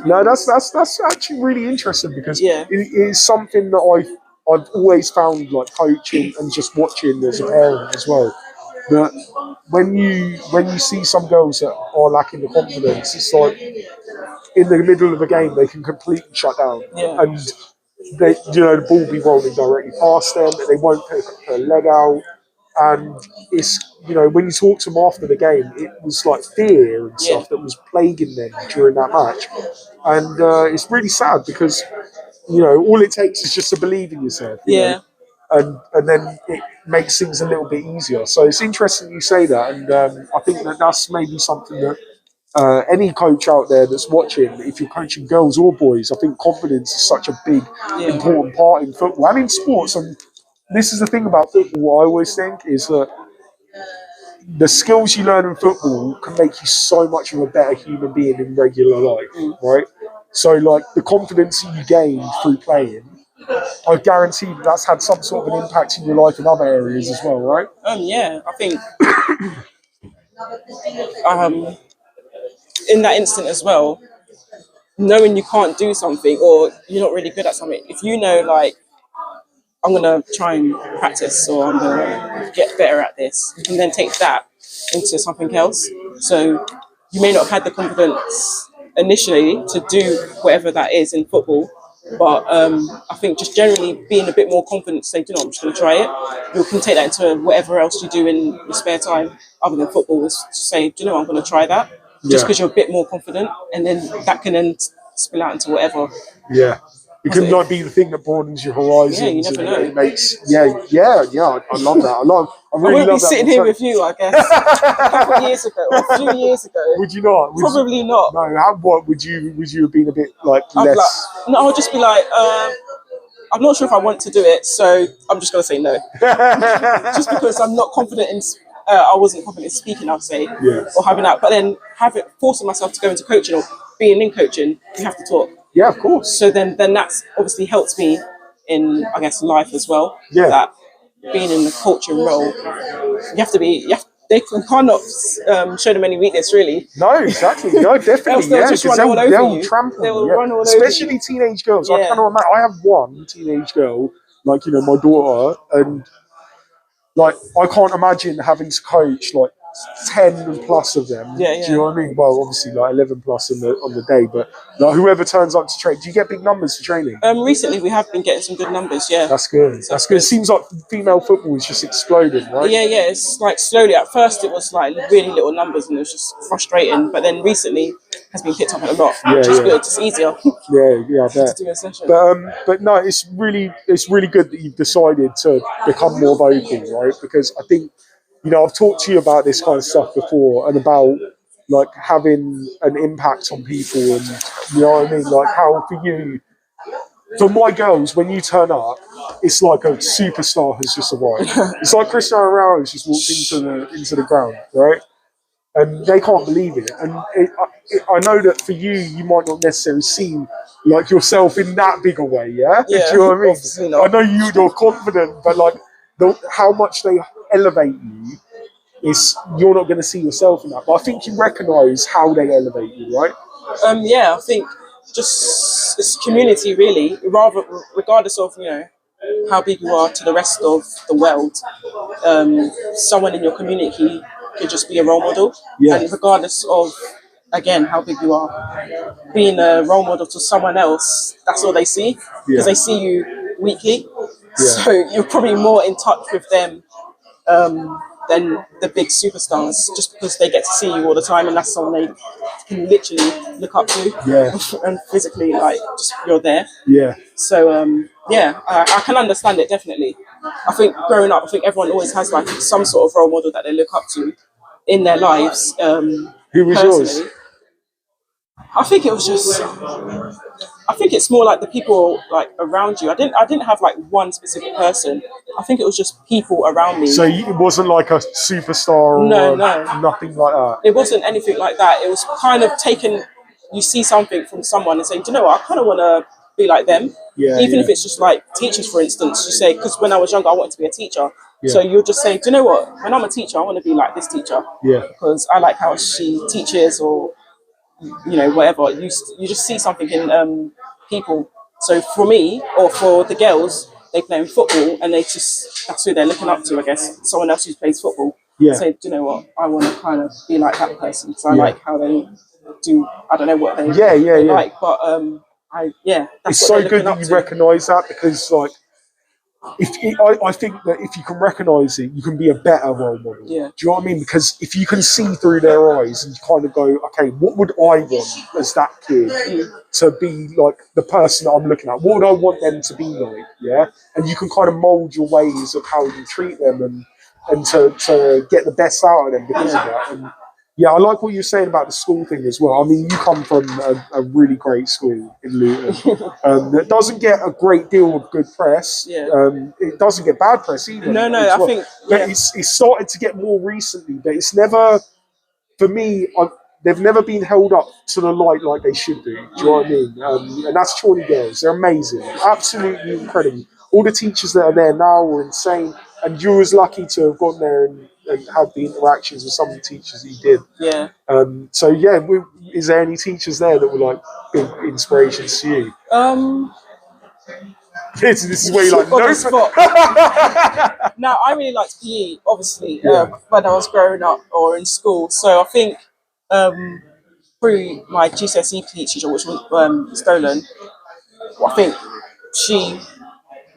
A: No, that's actually really interesting because it is something that I've always found, like coaching and just watching as a parent as well. That when you see some girls that are lacking the confidence, it's like in the middle of a game they can completely shut down, and they, the ball be rolling directly past them, they won't pick up their leg out, and it's when you talk to them after the game, it was like fear and stuff that was plaguing them during that match, and it's really sad because all it takes is just to believe in yourself. And then it makes things a little bit easier. So it's interesting you say that, and I think that's maybe something that any coach out there that's watching, if you're coaching girls or boys, I think confidence is such a big, important part in football and in sports. And this is the thing about football, I always think, is that the skills you learn in football can make you so much of a better human being in regular life, right? So, like, the confidence that you gain through playing, I guarantee that's had some sort of an impact in your life in other areas as well, right?
B: I think in that instant as well, knowing you can't do something or you're not really good at something, if you know, like, I'm going to try and practice or I'm going to get better at this, you can then take that into something else. So you may not have had the confidence initially to do whatever that is in football, but I think just generally being a bit more confident to say, I'm just going to try it. You can take that into whatever else you do in your spare time other than football, is to say, I'm going to try that. Just because you're a bit more confident, and then that can then spill out into whatever.
A: It could not be the thing that broadens your horizons.
B: You never know.
A: It makes, I love that. I
B: wouldn't be sitting here with you, I guess, a couple of years ago, or a few years ago.
A: Would you not?
B: Probably not.
A: No, what would you have been a bit less?
B: I would just be like, I'm not sure if I want to do it, so I'm just going to say no. Just because I'm not confident in. I wasn't confident in speaking, I'd say, or having that. But then forcing myself to go into coaching or being in coaching, you have to talk.
A: Yeah, of course.
B: So then that's obviously helped me in, I guess, life as well. That being in the coaching role, they cannot show them any weakness, really.
A: No, exactly. No, definitely.
B: They'll just run all over you.
A: Trample.
B: They'll run all
A: Especially
B: over you.
A: teenage girls. I cannot imagine. I have one teenage girl, my daughter, and I can't imagine having to coach 10 plus of them. Do you know what I mean? Well, obviously 11 plus on the day, but whoever turns up to train. Do you get big numbers for training?
B: Recently we have been getting some good numbers.
A: That's good. That's good. It seems like female football is just exploding, right?
B: It's slowly. At first it was really little numbers and it was just frustrating, but then recently has been picked up a lot, which is good. It's easier.
A: I bet.
B: To do a session.
A: But no, it's really good that you've decided to become more vocal, right? Because I think you know, I've talked to you about this kind of stuff before and about like having an impact on people, and you know what I mean, like how for you, for my girls, when you turn up, it's like a superstar has just arrived. It's like Cristiano Ronaldo has just walked into the ground, right? And they can't believe it. And I know that for you, you might not necessarily see like yourself in that big a way, yeah? Do you know what I mean?
B: Obviously not.
A: I know you're confident, but like how much they elevate you is you're not going to see yourself in that. But I think you recognise how they elevate you, right?
B: Yeah, I think just it's community really, rather regardless of how big you are to the rest of the world. Someone in your community could just be a role model,
A: Yeah.
B: and regardless of again how big you are, being a role model to someone else, that's all they see because they see you weekly. So you're probably more in touch with them than the big superstars, just because they get to see you all the time, and that's someone they can literally look up to, and physically, like, just you're there.
A: Yeah.
B: So I can understand it definitely. I think growing up, I think everyone always has like some sort of role model that they look up to in their lives.
A: Who was yours?
B: I think it was just. I think it's more like the people like around you. I didn't have like one specific person. I think it was just people around me.
A: So it wasn't like a superstar or
B: No.
A: nothing like that.
B: It wasn't anything like that. It was kind of taken. You see something from someone and say, do you know what? I kind of want to be like them. Even if it's just like teachers, for instance. You say, because when I was younger, I wanted to be a teacher. So you'll just say, do you know what? When I'm a teacher, I want to be like this teacher. Because I like how she teaches, or whatever. You just see something in people. So for me, or for the girls, they play in football, and that's who they're looking up to, I guess. Someone else who plays football. Say, do you know what? I want to kind of be like that person, because I like how they do. I don't know what they like, but that's
A: it's
B: what
A: so
B: they're
A: good
B: looking
A: that you
B: up to.
A: recognise that, because like I think that if you can recognise it, you can be a better role model. Do you know what I mean? Because if you can see through their eyes and you kind of go, okay, what would I want as that kid to be like the person that I'm looking at? What would I want them to be like? Yeah, and you can kind of mould your ways of how you treat them and to get the best out of them because of that. And yeah, I like what you're saying about the school thing as well. I mean, you come from a really great school in Luton that doesn't get a great deal of good press. It doesn't get bad press either.
B: No, I think...
A: But it's started to get more recently, but it's never, for me, they've never been held up to the light like they should do. Do you know what I mean? And that's Chorley girls. They're amazing. Absolutely incredible. All the teachers that are there now are insane. And you was lucky to have gone there and had the interactions with some of the teachers that you did. So yeah, is there any teachers there that were like big inspirations to you? This is where you like
B: no. No, I really liked PE, obviously, when I was growing up or in school. So I think through my GCSE teacher, which was stolen, I think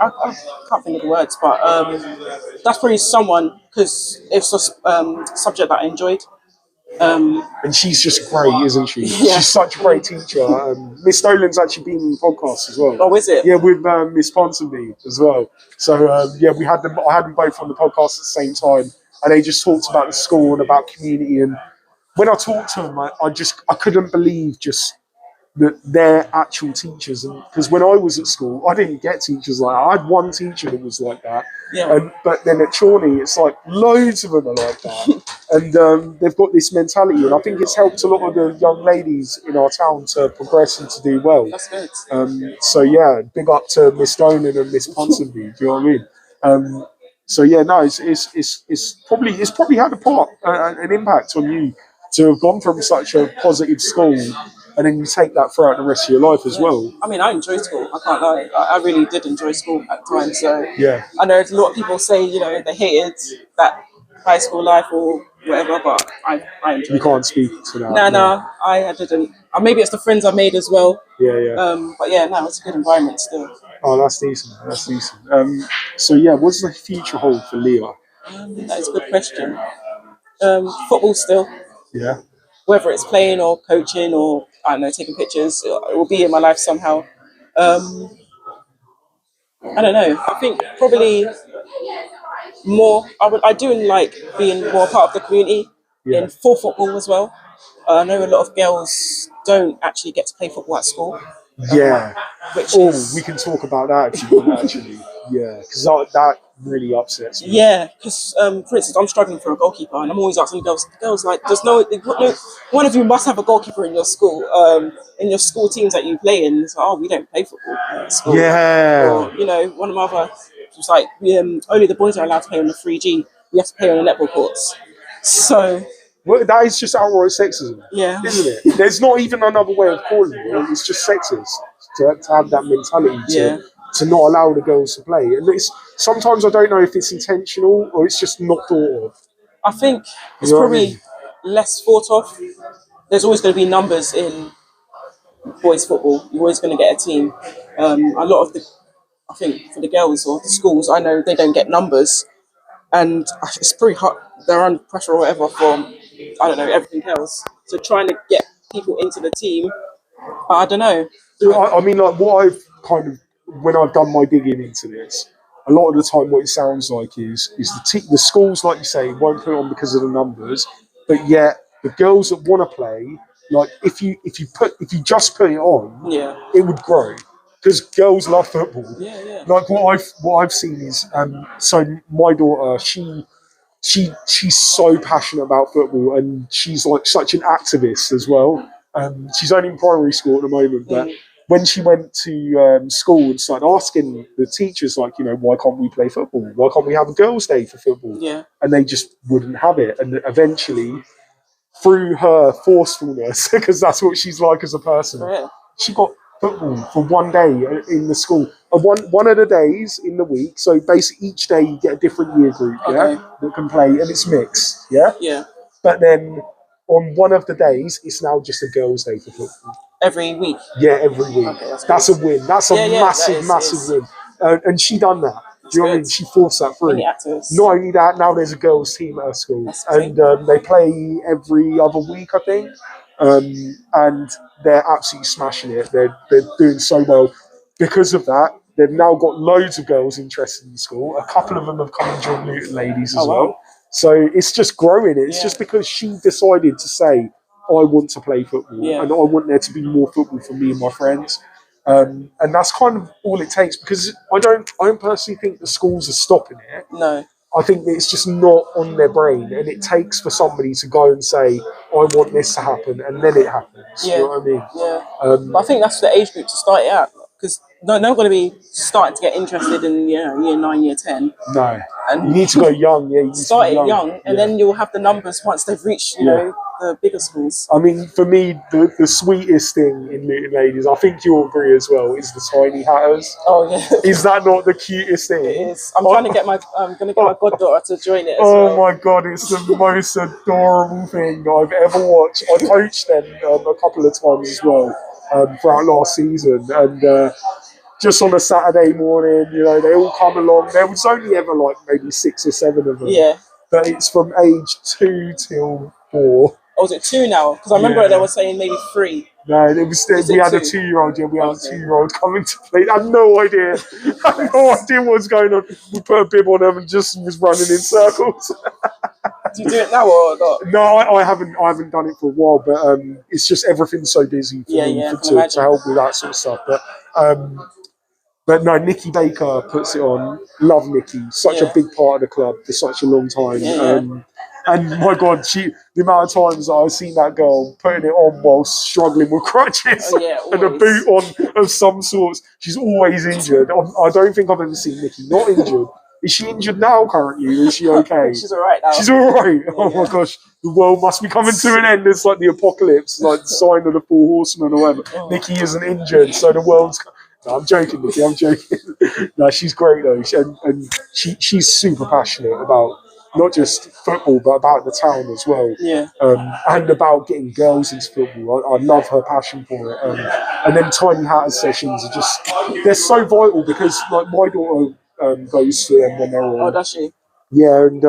B: I can't think of the words, but that's probably someone, because it's a subject that I enjoyed.
A: And she's just great, isn't she? She's such a great teacher. Miss Stolen's actually been in the podcast as well.
B: Oh, is it?
A: Yeah, with Miss Ponsonby as well. So we had them. I had them both on the podcast at the same time, and they just talked about the school and about community. And when I talked to them, I couldn't believe just that they're actual teachers. And because when I was at school, I didn't get teachers like that. I had one teacher that was like that. But then at Chorley, it's like loads of them are like that. And they've got this mentality. And I think it's helped a lot of the young ladies in our town to progress and to do well.
B: That's good.
A: So yeah, big up to Miss Stonen and Miss Ponsonby. Do you know what I mean? So yeah, no, it's probably had an impact on you to have gone from such a positive school, and then you take that throughout the rest of your life as well.
B: I mean, I enjoy school. I can't lie. I really did enjoy school at times. So
A: yeah,
B: I know a lot of people say they hated that high school life or whatever, but I enjoyed it.
A: You can't speak to that.
B: No, I didn't. Maybe it's the friends I made as well.
A: Yeah.
B: But yeah, no, it's a good environment still.
A: Oh, that's decent. So yeah, what's the future hold for Leyah?
B: That is a good question. Football still.
A: Yeah.
B: Whether it's playing or coaching or, I don't know, taking pictures, it will be in my life somehow. I don't know. I think probably more. I do like being more part of the community in full football as well. I know a lot of girls don't actually get to play football at school.
A: Yeah.
B: Which
A: Oh,
B: is,
A: we can talk about that if you want, actually. Yeah, because that really upsets me.
B: yeah, because for instance, I'm struggling for a goalkeeper, and I'm always asking girls like, there's no, one of you must have a goalkeeper in your school teams that you play in. It's like, oh, we don't play football at school.
A: Yeah.
B: Or one of my other was like, only the boys are allowed to play on the 3G. We have to play on the netball courts. So
A: Well, that is just outright sexism,
B: yeah,
A: isn't it? There's not even another way of calling it. It's just sexist to have that mentality to not allow the girls to play. And sometimes I don't know if it's intentional or it's just not thought of.
B: I think it's
A: You know what I
B: probably
A: mean?
B: less thought of. There's always going to be numbers in boys football. You're always going to get a team. A lot of I think for the girls or the schools, I know they don't get numbers, and it's pretty hard. They're under pressure or whatever from, I don't know, everything else. So trying to get people into the team, I don't know.
A: I mean, like what I've kind of, when I've done my digging into this, a lot of the time what it sounds like is the schools, like you say, won't put it on because of the numbers, but yet the girls that want to play, like if you just put it on, it would grow because girls love football. Like what I've seen is so my daughter, she's so passionate about football and she's like such an activist as well. She's only in primary school at the moment, but when she went to school and started asking the teachers, like, why can't we play football? Why can't we have a girls' day for football?
B: Yeah.
A: And they just wouldn't have it. And eventually, through her forcefulness, because that's what she's like as a person, she got football for one day in the school. One of the days in the week. So basically, each day you get a different year group, that can play, and it's mixed,
B: Yeah.
A: But then on one of the days, it's now just a girls' day for football.
B: Every week.
A: Yeah, every week.
B: Okay,
A: that's a win. That's a massive win. And she done that. Do you know what I mean? She forced that through. Not only that, now there's a girls' team at her school, and they play every other week, I think. And they're absolutely smashing it. They're doing so well. Because of that, they've now got loads of girls interested in the school. A couple of them have come and joined Luton Ladies as well. So it's just growing. It's just because she decided to say, I want to play football and I want there to be more football for me and my friends. And that's kind of all it takes, because I don't personally think the schools are stopping it.
B: No.
A: I think that it's just not on their brain, and it takes for somebody to go and say, I want this to happen, and then it happens.
B: Yeah.
A: You know what I mean?
B: Yeah. But I think that's the age group to start it out, because they're not going to be starting to get interested in year 9, year 10.
A: No.
B: And
A: you need to go young, You need
B: start
A: to
B: it young, and then you'll have the numbers once they've reached, the bigger schools.
A: I mean, for me, the sweetest thing in Luton Ladies, I think you'll agree as well, is the tiny hatters.
B: Oh yeah.
A: Is that not the cutest thing?
B: It is. I'm going to get my goddaughter to join it as well.
A: Oh my god, it's the most adorable thing I've ever watched. I coached them a couple of times as well throughout last season, and just on a Saturday morning, they all come along. There was only ever like maybe 6 or 7 of them.
B: Yeah.
A: But it's from age 2 till 4.
B: Oh, is it 2 now? Because I remember they were saying maybe 3.
A: No, it was. We had 2? A 2-year-old. Yeah, we had a 2-year-old coming to play. I had no idea. I had no idea what was going on. We put a bib on them and just was running in circles.
B: Do you do it now or not?
A: No, I haven't. I haven't done it for a while, but it's just everything's so busy for me to help with that sort of stuff. But no, Nikki Baker puts it on. Love Nikki. Such a big part of the club for such a long time. And my God, the amount of times I've seen that girl putting it on while struggling with crutches and a boot on of some sorts. She's always injured. I don't think I've ever seen Nikki not injured. Is she injured now currently? Or is she okay?
B: She's all right now.
A: She's all right. Oh my gosh, the world must be coming to an end. It's like the apocalypse, like the sign of the 4 horsemen or whatever. Nikki isn't injured, so the world's... No, I'm joking, Nikki. I'm joking. No, she's great though, she's super passionate about not just football, but about the town as well.
B: Yeah.
A: And about getting girls into football. I love her passion for it. And then Tiny Hatters sessions are they're so vital, because like my daughter goes to them when they're on.
B: Oh, does she?
A: Yeah, and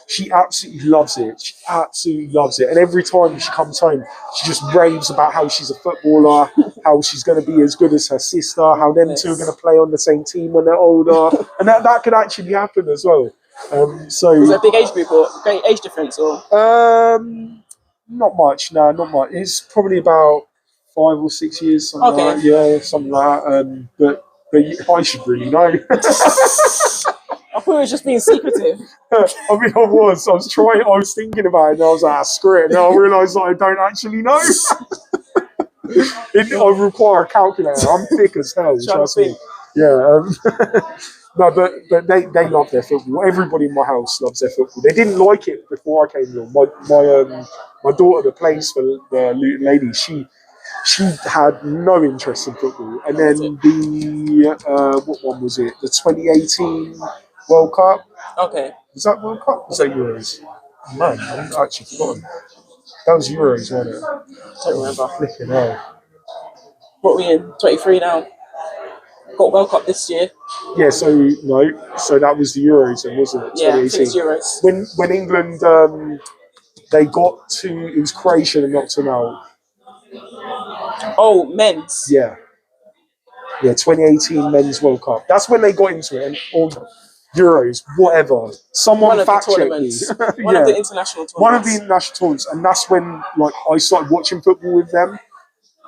A: she absolutely loves it. She absolutely loves it. And every time she comes home, she just raves about how she's a footballer, how she's going to be as good as her sister, how them two are going to play on the same team when they're older. And that could actually happen as well. So
B: Was it a big age group or great age difference or?
A: not much. No, not much. It's probably about 5 or 6 years. Something
B: Okay.
A: like that. Yeah, something like that. But I should really know.
B: I thought it was just being secretive.
A: I mean, I was thinking about it, and I was like, screw it. And then I realised that I don't actually know. I require a calculator. I'm thick as hell, trust me. Yeah. No, but they love their football. Everybody in my house loves their football. They didn't like it before I came along. My daughter that plays for the Luton Ladies, she had no interest in football. And then what one was it? The 2018 World Cup.
B: Okay.
A: Was that World Cup? Was that Euros? Man, I've actually forgotten. That was Euros, wasn't it?
B: Don't remember.
A: Flicking hell.
B: What are we in? 23 now. Got World Cup this year.
A: Yeah, so that was the Euros then, wasn't it?
B: Yeah, I think it's Euros.
A: When England they got to, it was Croatia that knocked them out.
B: Oh, men's.
A: Yeah. Yeah, 2018 Men's World Cup. That's when they got into it. Or Euros, whatever. Someone fact check me.
B: One of the international tournaments.
A: One of the international tournaments, and that's when I started watching football with them.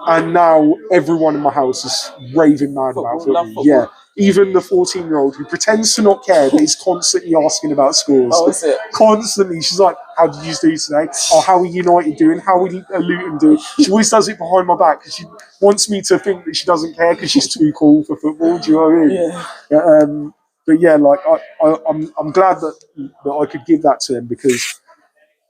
A: And now everyone in my house is raving mad about football. Yeah, even the 14-year-old who pretends to not care, but is constantly asking about scores.
B: Oh, is it?
A: Constantly. She's like, how did you do today? Oh, how are United doing? How are Luton doing? She always does it behind my back because she wants me to think that she doesn't care because she's too cool for football. Do you know what I mean?
B: Yeah.
A: But yeah, I'm glad that I could give that to them because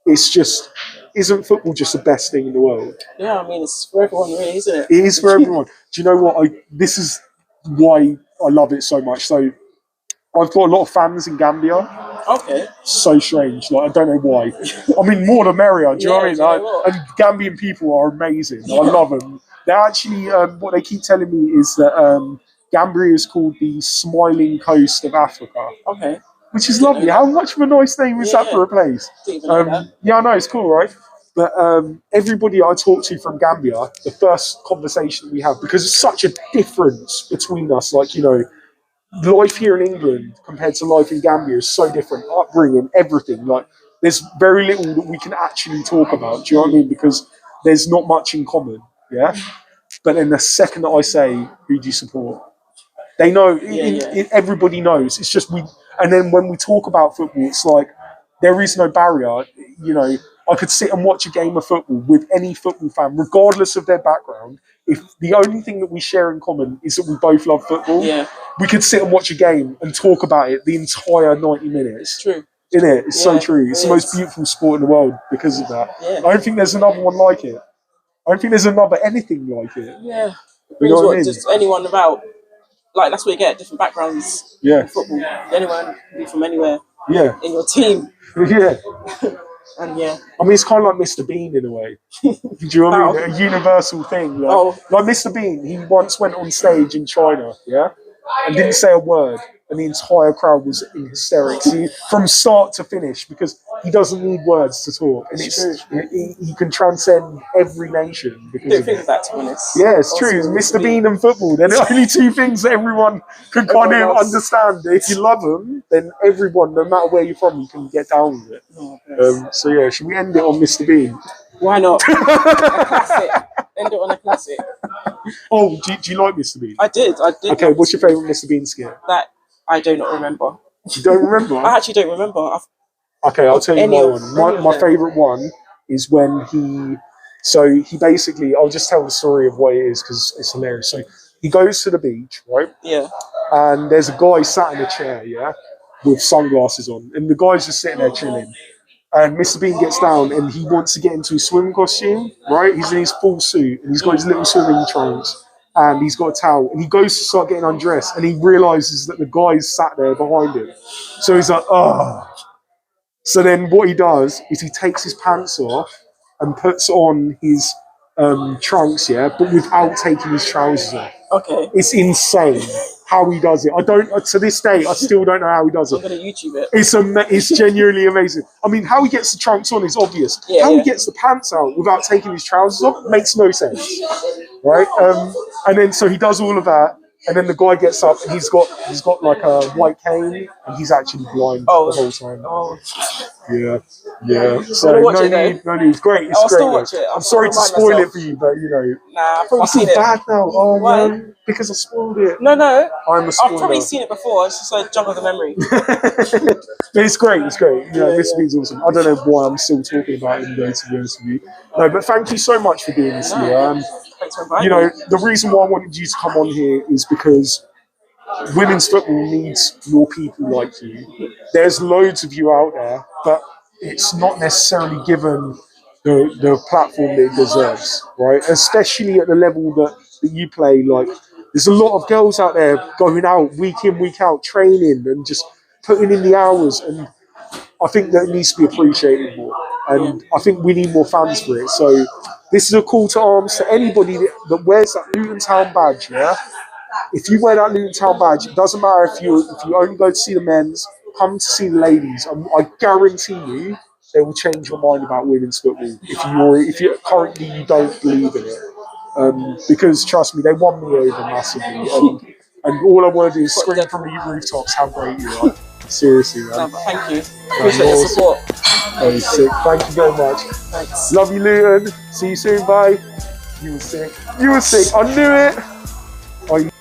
A: it's just, isn't football just the best thing in the world?
B: Yeah, I mean, it's for everyone, really, isn't it?
A: It is for everyone. Do you know what? This is why I love it so much. So I've got a lot of fans in Gambia.
B: Okay.
A: So strange. I don't know why. I mean, more the merrier. Do you know what I mean? And Gambian people are amazing. I love them. They're actually, what they keep telling me is that Gambia is called the smiling coast of Africa.
B: Okay.
A: Which is lovely. How much of a nice name is that for a place? Yeah, I know, it's cool, right? But everybody I talk to from Gambia, the first conversation we have, because it's such a difference between us, life here in England compared to life in Gambia is so different. Upbringing, everything. There's very little that we can actually talk about. Do you know what I mean? Because there's not much in common. Yeah. But then the second that I say, who do you support? They know. Everybody knows. It's just we. And then when we talk about football, it's like there is no barrier. I could sit and watch a game of football with any football fan, regardless of their background. If the only thing that we share in common is that we both love football, we could sit and watch a game and talk about it the entire 90 minutes.
B: True.
A: Isn't it? It's so true. It's the most beautiful sport in the world because of that. Yeah. I don't think there's another one like it. I don't think there's another anything like it.
B: Yeah. Brings just anyone about. That's where you get different backgrounds in football. Anyone can be from anywhere in your team.
A: Yeah.
B: And
A: I mean, it's kind of like Mr. Bean in a way. Do you know what I mean? A universal thing. Like Mr. Bean, he once went on stage in China, and didn't say a word. And the entire crowd was in hysterics from start to finish because he doesn't need words to talk. And he can transcend every nation.
B: I don't think of that, to be honest.
A: Yeah, it's true. Mr. Bean and football, they're the only two things that everyone can kind of understand. If you love them, then everyone, no matter where you're from, you can get down with it. So should we end it on Mr. Bean?
B: Why not? A classic. End it on a classic.
A: Oh, do you like Mr. Bean?
B: I did.
A: Okay, what's your favourite Mr. Bean skit?
B: That I do not remember.
A: You don't remember?
B: I actually don't remember.
A: Okay, I'll tell you my one. My favourite one is when he basically, I'll just tell the story of what it is because it's hilarious. So he goes to the beach, right?
B: Yeah.
A: And there's a guy sat in a chair, with sunglasses on. And the guy's just sitting there chilling. And Mr. Bean gets down and he wants to get into his swim costume, right? He's in his full suit and he's got his little swimming trunks. And he's got a towel, and he goes to start getting undressed, and he realizes that the guy's sat there behind him. So he's like, oh. So then what he does is he takes his pants off and puts on his trunks, but without taking his trousers off.
B: Okay.
A: It's insane how he does it. To this day, I still don't know how he does it.
B: I'm going to YouTube it.
A: It's genuinely amazing. I mean, how he gets the trunks on is obvious. How he gets the pants out without taking his trousers off makes no sense. Right? And then so he does all of that. And then the guy gets up and he's got like a white cane and he's actually blind
B: Oh.
A: the whole time.
B: Oh,
A: Yeah, yeah. So
B: Wanna watch
A: no
B: it, though?
A: need, no need. It's great. It's
B: I'll
A: great.
B: still watch it.
A: I'm sorry to
B: remind
A: spoil
B: myself.
A: it for you, but you know,
B: Nah, I've
A: I
B: probably
A: feel
B: seen it.
A: bad now. Oh
B: Why?
A: man, because I spoiled it.
B: No,
A: I'm a
B: I've
A: spoiler.
B: probably seen it before. It's just a jog of the memory.
A: But it's great. It's great. You know, this means awesome. I don't know why I'm still talking about it, though, to be honest with you. No, but thank you so much for doing this, Leyah.
B: Thanks for inviting
A: You know,
B: me.
A: the reason why I wanted you to come on here is because women's football needs more people like you. There's loads of you out there, but it's not necessarily given the platform that it deserves, right? Especially at the level that you play. Like, there's a lot of girls out there going out week in, week out, training and just putting in the hours. And I think that it needs to be appreciated more. And I think we need more fans for it. So this is a call to arms to anybody that wears that Luton Town badge, yeah? If you wear that Luton Town badge, it doesn't matter if you only go to see the men's, come to see the ladies. I guarantee you, they will change your mind about women's football if you currently you don't believe in it. Because trust me, they won me over massively, and all I want to do is scream from the rooftops how great you are. Seriously, man.
B: No, but thank you. Appreciate your support.
A: Oh, sick. Thank you very much.
B: Thanks.
A: Love you, Luton. See you soon. Bye. You were sick. You were sick. I knew it.